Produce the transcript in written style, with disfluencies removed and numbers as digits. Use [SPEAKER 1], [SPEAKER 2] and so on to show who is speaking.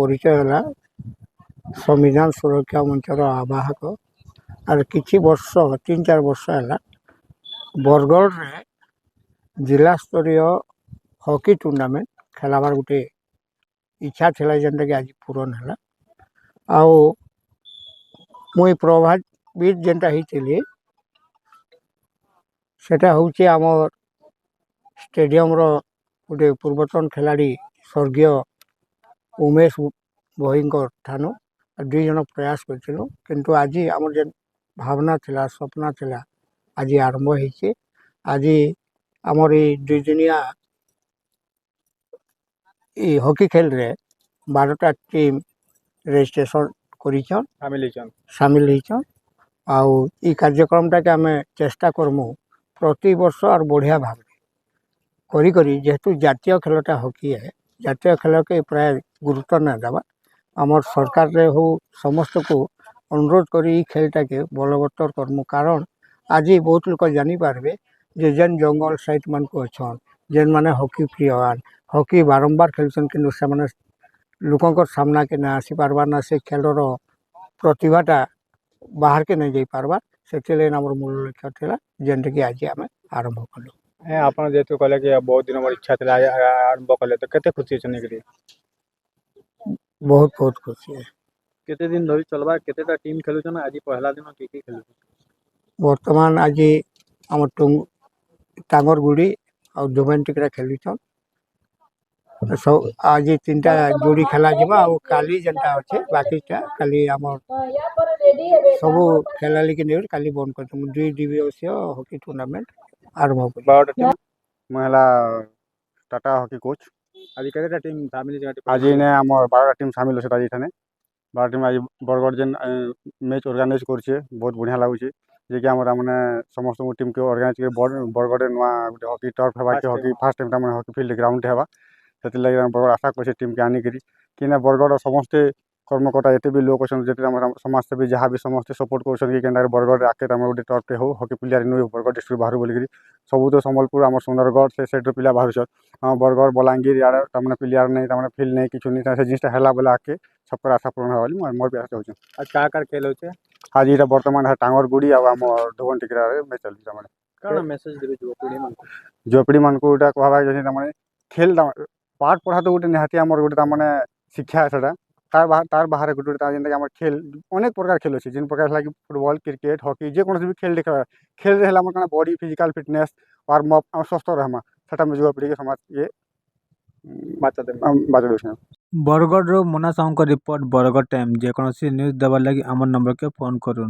[SPEAKER 1] परिचय है संविधान सुरक्षा मंचर आवाहक और किसी वर्ष 3-4 वर्ष है बरगढ़ रे जिला स्तरीय हॉकी टूर्नामेंट खेलाबार गोटे इच्छा थिला जेनटा कि आज पूरण है आउ मुई प्रभावित जेनटा होती सेटा हूँ आम स्टेडियम रो गोटे पूर्वतन खिलाड़ी स्वर्गीय उमेश भईंकर ठानु दुई जन प्रयास करूँ किंतु आज आम जेन भावना थिला सपना थिला आज आरंभ होइए। आज आमर ये 2 दिनिया हॉकी खेल रे 12टा टीम रजिस्ट्रेशन करिछन शामिल होइछन आउ ई कार्यक्रमटा के आम चेष्टा करमु प्रति वर्ष और बढ़िया भाव करी करी जेहेतु जातीय खेलटा हॉकी है जातीय खेल के प्राय गुरुत्व ना देवा आमर सरकार रे हो समस्त को अनुरोध करी खेलटा के बलवत्तर करमु कारण आज बहुत लोग जानी पारबे जे जेन जंगल साइट मान को अच्छन जेन माने हॉकी प्रियन हॉकी बारंबार खेलछन किंतु से माने लोकंकर सामना के ना आसी पारबा ना से खेलर प्रतिभाटा बाहर के नहीं जाई पारबा से आमर मूल लक्ष्य थिला जेनटा कि आज आम आरंभ कलु।
[SPEAKER 2] ଆପଣ ଯେହେତୁ କହିଲେ କି ବହୁତ ଦିନ ମୋର ଇଚ୍ଛା ଥିଲା ଆରମ୍ଭ କଲେ ତ କେତେ ଖୁସି ଅଛନ୍ତି କି
[SPEAKER 1] बहुत बहुत खुशी है।
[SPEAKER 2] କେତେ ଦିନ ଧରି ଚଲବା କେତେଟା टीम ଖେଲୁଛନ୍ ଆଜି ପहला दिन की ଖେଲୁଛନ୍
[SPEAKER 1] वर्तमान आज आम टांगरगुड़ी और डोमेस्टिक खेलुछन सब आज 3टा जोड़ी खेला जीवा और काली जनता अच्छे बाकीटा काली आम सब खेलाली के नहीं काली बंद कर 2 दिवसीय हॉकी टूर्नामेंट आरंभ कर
[SPEAKER 2] महिला टाटा हॉकी कोच आज केतेटा टीम शामिल आज ने हम 12टा टीम शामिल अछि आज इठाने 12 टीम आज बरगढ़ जेन मैच ऑर्गेनाइज करछे बहुत बढ़िया लागुछे जे कि हमरा माने समस्त टीम के ऑर्गेनाइज के बरगढ़ नुआ गुटे हॉकी टर्फ हेबा के हॉकी फर्स्ट टाइम ता हॉकी फील्ड ग्राउंड हेबा सेति लागि हम बरगढ़ आशा करछे टीम के आनी करी कि ना बरगढ़ समस्त कर्मकर्ता एते भी लोक अछन जेते हमरा समाज से भी जहाँ भी समस्त सपोर्ट करछन कि केनरा बरगढ़ आके तमे गुटे टर्फ पे हो हॉकी प्लेयर नु बरगढ़ डिस्ट्रिक्ट बाहर बोली करी सब तो संबलपुर आम सुंदरगढ़ से सेट पिला बाहर छन हां बरगढ़ बलांगीर यार तमने प्लेयर नहीं तमने फील्ड नहीं किछु नहीं से जिसटा हला बोला आके सब आशा पूर्ण होली मोर भी आशा होछ आज का खेल होचे आज इटा वर्तमान है टांगरगुड़ी आ हम धोवन टिकरा रे मैच चलि तमने काना मैसेज देबे जोपड़ी मन को उटा कहबा जे तमने खेल पाठ पढ़ा तो गोटे निहाती हमर गोटे तमने शिक्षा सेटा तार बाहर गोटे जेनटा हमर खेल अनेक प्रकार खेल अछि जिन प्रकार लागी फुटबॉल क्रिकेट हॉकी जे कोनोसी भी खेल देखा खेल रहला हमर काना body physical fitness warm up हम स्वस्थ रहमा सेटा में जुआ पड़ी के समाज ये बात दे
[SPEAKER 3] बरगढ़ रो मोना साहू का रिपोर्ट बरगढ़ टाइम जे कोनोसी न्यूज़ देबा लागि हमर नंबर के फोन करूँ।